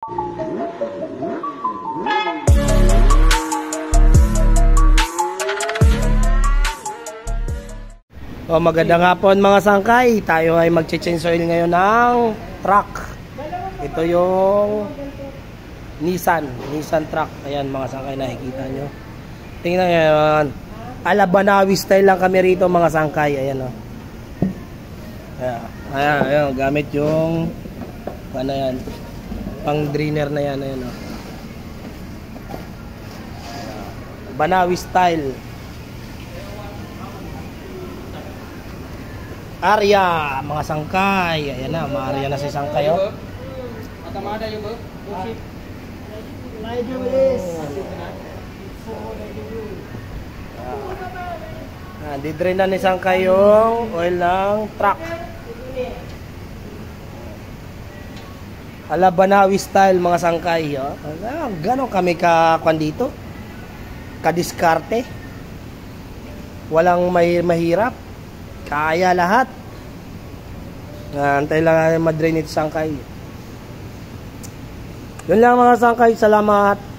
O, magandang hapon mga sangkay. Tayo ay mag-change oil ngayon ng truck. Ito yung Nissan truck. Ayan mga sangkay, nakikita nyo. Tingnan nyo yan. Alabanawi style lang kami rito mga sangkay. Ayan o. Ayan, gamit yung ano yan, pang drainer na yan. Ayan o. Banawi style. Arya, mga sangkay. Ayan na, ma-arya na si sangkay oh. Matamada yung bro. Medyo bilis. Didrain na ni sangkay yung oil ng truck. Alabanawi style mga sangkay oh. Ganon kami kakuan dito. Kadiskarte. Walang mahirap. Kaya lahat. Antay lang maddrain ito sangkay. Yun lang mga sangkay. Salamat.